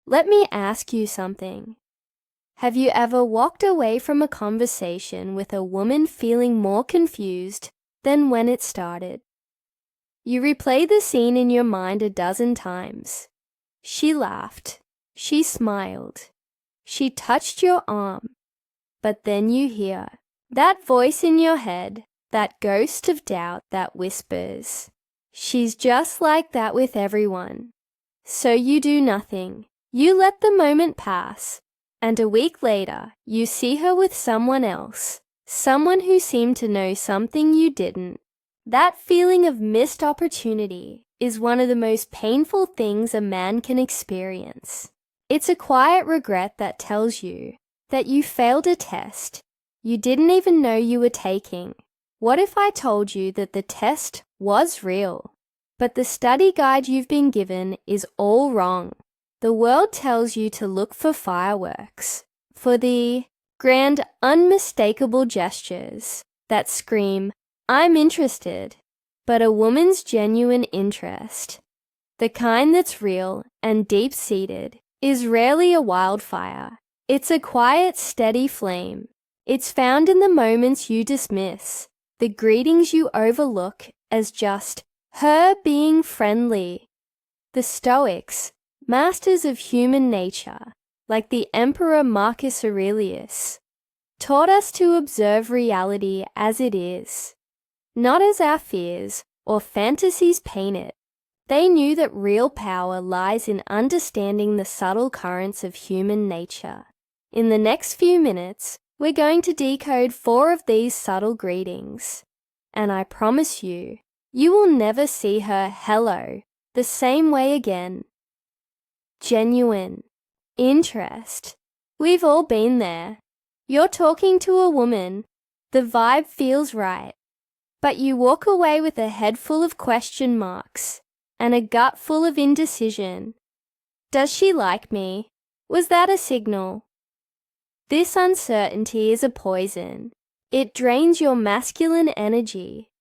Let me ask you something. Have you ever walked away from a conversation with a woman feeling more confused than when it started? You replay the scene in your mind a dozen times. She laughed. She smiled. She touched your arm. But then you hear that voice in your head, that ghost of doubt that whispers, "She's just like that with everyone." So you do nothing. You let the moment pass, and a week later you see her with someone else, someone who seemed to know something you didn't. That feeling of missed opportunity is one of the most painful things a man can experience. It's a quiet regret that tells you that you failed a test you didn't even know you were taking. What if I told you that the test was real, but the study guide you've been given is all wrong? The world tells you to look for fireworks, for the grand, unmistakable gestures that scream, "I'm interested." But a woman's genuine interest, the kind that's real and deep-seated, is rarely a wildfire. It's a quiet, steady flame. It's found in the moments you dismiss, the greetings you overlook as just her being friendly. The Stoics, masters of human nature, like the Emperor Marcus Aurelius, taught us to observe reality as it is, not as our fears or fantasies paint it. They knew that real power lies in understanding the subtle currents of human nature. In the next few minutes, we're going to decode 4 of these subtle greetings, and I promise you, you will never see her hello the same way again. Genuine. Interest. We've all been there. You're talking to a woman, the vibe feels right, but you walk away with a head full of question marks and a gut full of indecision. Does she like me? Was that a signal? This uncertainty is a poison. It drains your masculine energy.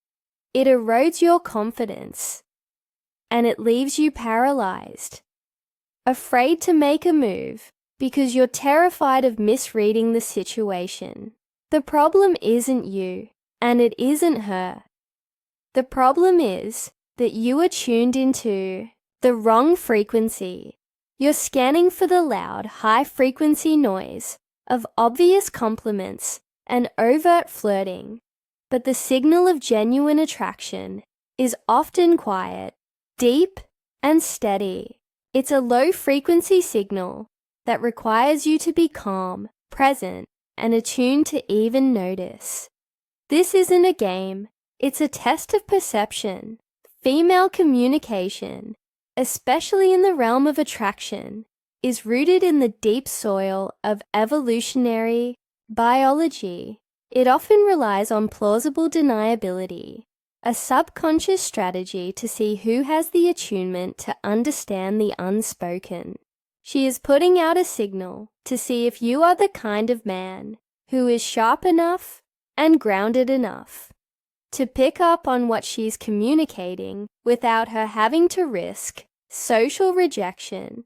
It erodes your confidence. And it leaves you paralyzed, afraid to make a move because you're terrified of misreading the situation. The problem isn't you, and it isn't her. The problem is that you are tuned into the wrong frequency. You're scanning for the loud, high-frequency noise of obvious compliments and overt flirting, but the signal of genuine attraction is often quiet, deep, and steady. It's a low-frequency signal that requires you to be calm, present, and attuned to even notice. This isn't a game, it's a test of perception. Female communication, especially in the realm of attraction, is rooted in the deep soil of evolutionary biology. It often relies on plausible deniability, a subconscious strategy to see who has the attunement to understand the unspoken. She is putting out a signal to see if you are the kind of man who is sharp enough and grounded enough to pick up on what she's communicating without her having to risk social rejection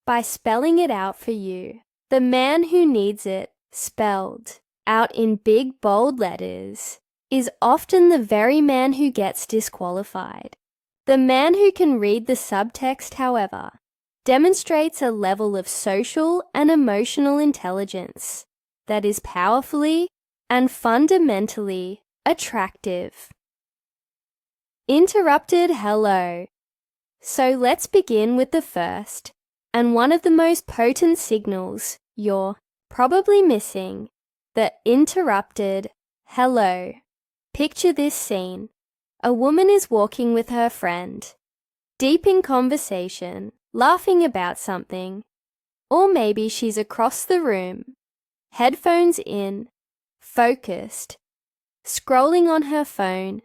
by spelling it out for you. The man who needs it spelled out in big, bold letters is often the very man who gets disqualified. The man who can read the subtext, however, demonstrates a level of social and emotional intelligence that is powerfully and fundamentally attractive. Interrupted hello. So let's begin with the first, and one of the most potent signals you're probably missing, the interrupted hello. Picture this scene. A woman is walking with her friend, deep in conversation, laughing about something, or maybe she's across the room, headphones in, focused, scrolling on her phone,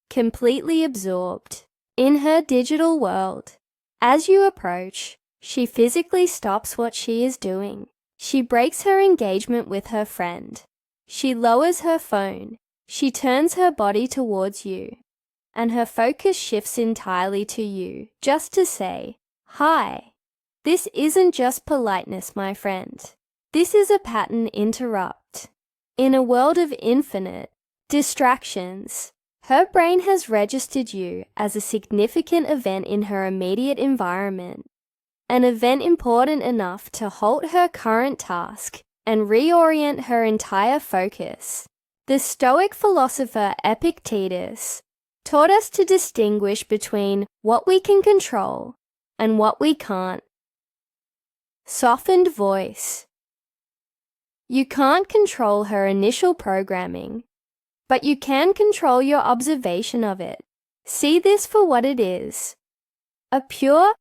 completely absorbed in her digital world. As you approach, she physically stops what she is doing. She breaks her engagement with her friend. She lowers her phone. She turns her body towards you, and her focus shifts entirely to you, just to say, "Hi." This isn't just politeness, my friend. This is a pattern interrupt. In a world of infinite distractions, her brain has registered you as a significant event in her immediate environment, an event important enough to halt her current task and reorient her entire focus. The Stoic philosopher Epictetus taught us to distinguish between what we can control and what we can't. Softened voice. You can't control her initial programming, but you can control your observation of it. See this for what it is: a pure,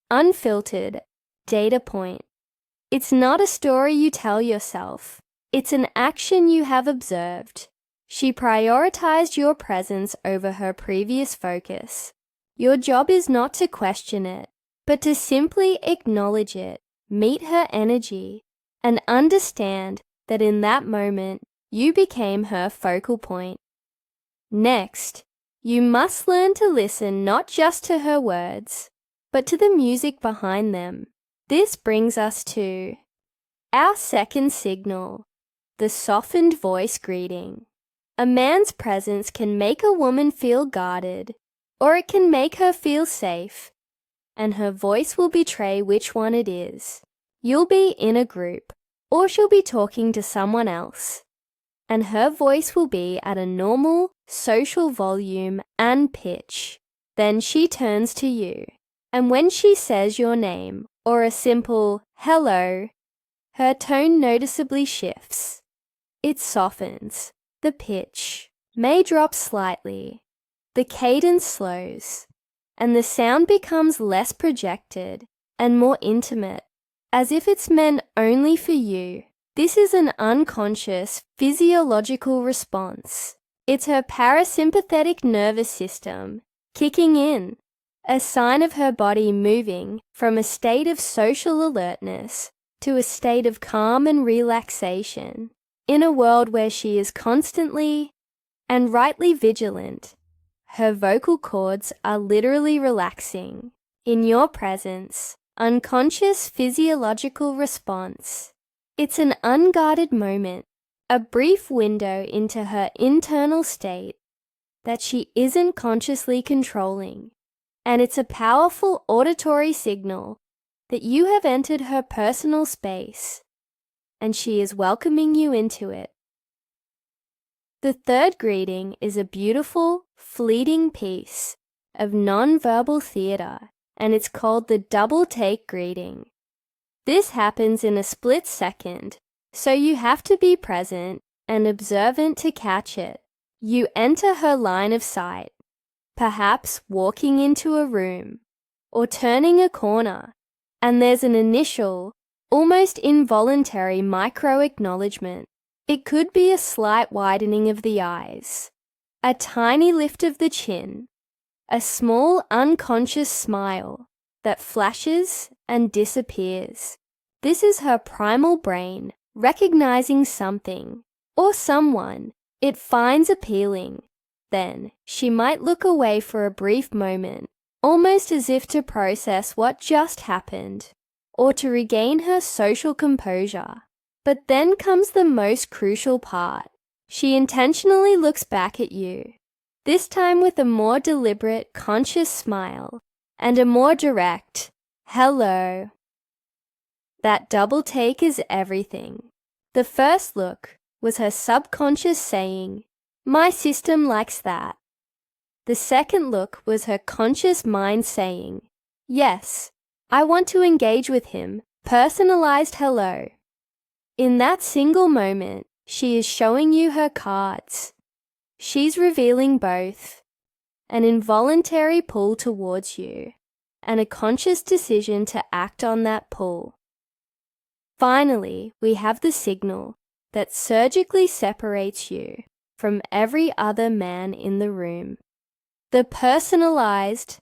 unfiltered data point. It's not a story you tell yourself. It's an action you have observed. She prioritized your presence over her previous focus. Your job is not to question it, but to simply acknowledge it, meet her energy, and understand that in that moment, you became her focal point. Next, you must learn to listen not just to her words, but to the music behind them. This brings us to our second signal, the softened voice greeting. A man's presence can make a woman feel guarded, or it can make her feel safe, and her voice will betray which one it is. You'll be in a group, or she'll be talking to someone else, and her voice will be at a normal, social volume and pitch. Then she turns to you, and when she says your name, or a simple hello, her tone noticeably shifts. It softens. The pitch may drop slightly. The cadence slows, and the sound becomes less projected and more intimate, as if it's meant only for you. This is an unconscious physiological response. It's her parasympathetic nervous system kicking in, a sign of her body moving from a state of social alertness to a state of calm and relaxation. In a world where she is constantly and rightly vigilant, her vocal cords are literally relaxing. In your presence, unconscious physiological response. It's an unguarded moment, a brief window into her internal state that she isn't consciously controlling. And it's a powerful auditory signal that you have entered her personal space, and she is welcoming you into it. The third greeting is a beautiful, fleeting piece of non-verbal theater, and it's called the double take greeting. This happens in a split second, so you have to be present and observant to catch it. You enter her line of sight, perhaps walking into a room or turning a corner, and there's an initial, almost involuntary micro-acknowledgement. It could be a slight widening of the eyes, a tiny lift of the chin, a small unconscious smile that flashes and disappears. This is her primal brain recognizing something or someone it finds appealing. Then she might look away for a brief moment, almost as if to process what just happened or to regain her social composure. But then comes the most crucial part. She intentionally looks back at you, this time with a more deliberate, conscious smile and a more direct, hello. That double take is everything. The first look was her subconscious saying, "My system likes that." The second look was her conscious mind saying, "Yes, I want to engage with him." Personalized hello. In that single moment, she is showing you her cards. She's revealing both an involuntary pull towards you and a conscious decision to act on that pull. Finally, we have the signal that surgically separates you from every other man in the room. The personalized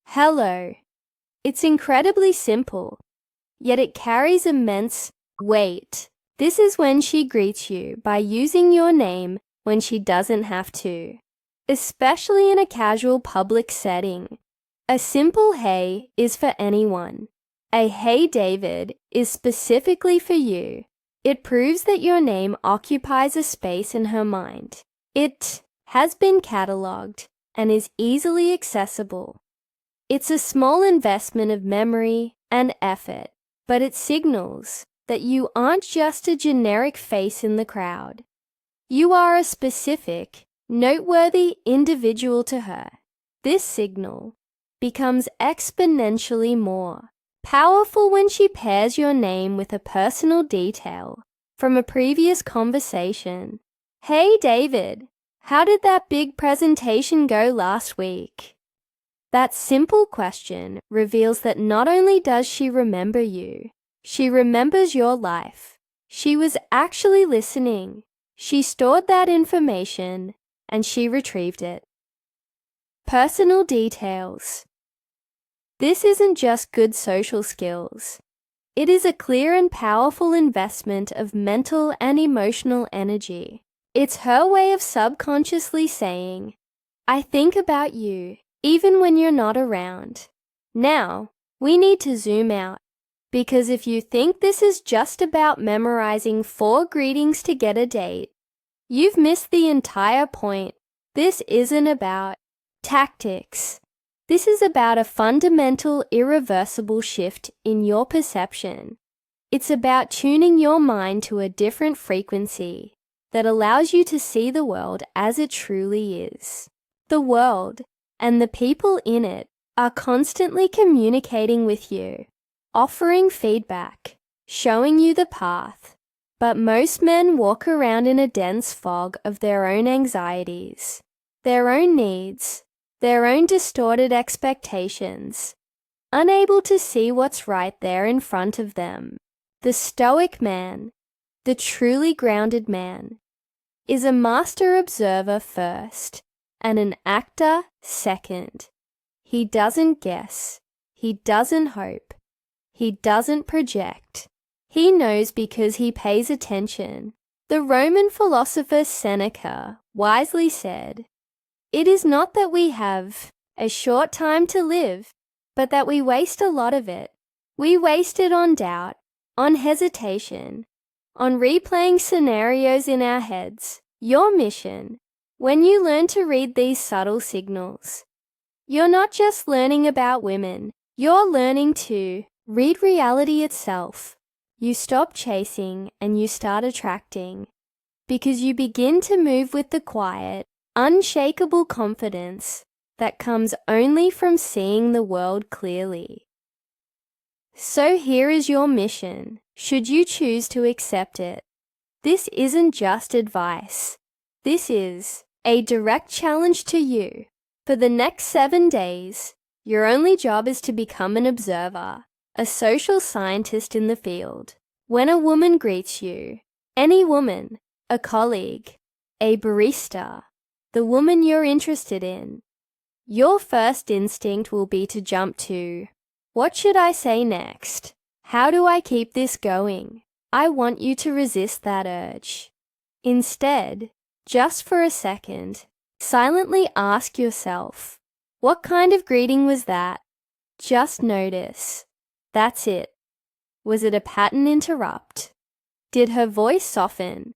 hello. It's incredibly simple, yet it carries immense weight. This is when she greets you by using your name when she doesn't have to, especially in a casual public setting. A simple hey is for anyone, A "Hey David" is specifically for you. It proves that your name occupies a space in her mind. It has been cataloged and is easily accessible. It's a small investment of memory and effort, but it signals that you aren't just a generic face in the crowd. You are a specific, noteworthy individual to her. This signal becomes exponentially more powerful when she pairs your name with a personal detail from a previous conversation. "Hey David, how did that big presentation go last week?" That simple question reveals that not only does she remember you, she remembers your life. She was actually listening. She stored that information and she retrieved it. Personal details. This isn't just good social skills. It is a clear and powerful investment of mental and emotional energy. It's her way of subconsciously saying, "I think about you, even when you're not around." Now, we need to zoom out, because if you think this is just about memorizing 4 greetings to get a date, you've missed the entire point. This isn't about tactics. This is about a fundamental, irreversible shift in your perception. It's about tuning your mind to a different frequency that allows you to see the world as it truly is. The world and the people in it are constantly communicating with you, offering feedback, showing you the path. But most men walk around in a dense fog of their own anxieties, their own needs, their own distorted expectations, unable to see what's right there in front of them. The Stoic man, the truly grounded man, is a master observer first and an actor second. He doesn't guess. He doesn't hope. He doesn't project. He knows because he pays attention. The Roman philosopher Seneca wisely said, "It is not that we have a short time to live, but that we waste a lot of it. We waste it on doubt, on hesitation, on replaying scenarios in our heads." Your mission, when you learn to read these subtle signals, you're not just learning about women, you're learning to read reality itself. You stop chasing and you start attracting, because you begin to move with the quiet, unshakable confidence that comes only from seeing the world clearly. So here is your mission, should you choose to accept it. This isn't just advice. This is a direct challenge to you. For the next 7 days, your only job is to become an observer, a social scientist in the field. When a woman greets you, any woman, a colleague, a barista, the woman you're interested in, your first instinct will be to jump to, "What should I say next? How do I keep this going?" I want you to resist that urge. Instead, just for a second, silently ask yourself, what kind of greeting was that? Just notice. That's it. Was it a pattern interrupt? Did her voice soften?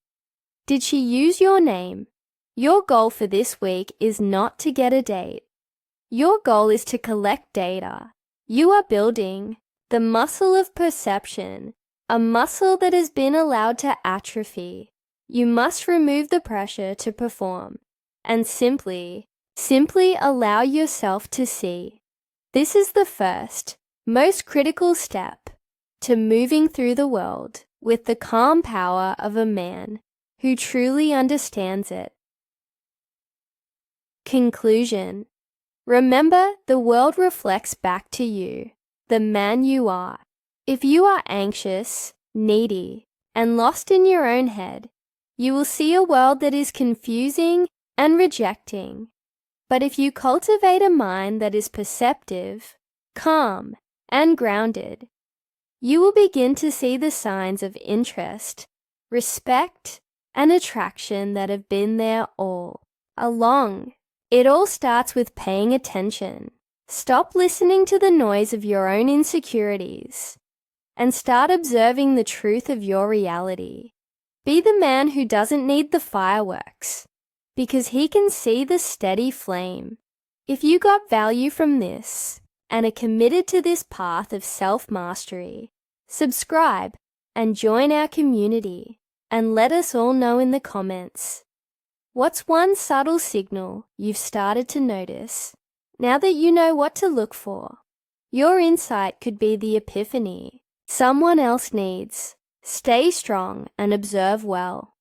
Did she use your name? Your goal for this week is not to get a date. Your goal is to collect data. You are building the muscle of perception, a muscle that has been allowed to atrophy. You must remove the pressure to perform and simply allow yourself to see. This is the first, most critical step to moving through the world with the calm power of a man who truly understands it. Conclusion. Remember, the world reflects back to you, the man you are. If you are anxious, needy, and lost in your own head, you will see a world that is confusing and rejecting. But if you cultivate a mind that is perceptive, calm, and grounded, you will begin to see the signs of interest, respect, and attraction that have been there all along. It all starts with paying attention. Stop listening to the noise of your own insecurities and start observing the truth of your reality. Be the man who doesn't need the fireworks, because he can see the steady flame. If you got value from this and are committed to this path of self-mastery, subscribe and join our community, and let us all know in the comments. What's one subtle signal you've started to notice now that you know what to look for? Your insight could be the epiphany someone else needs. Stay strong and observe well.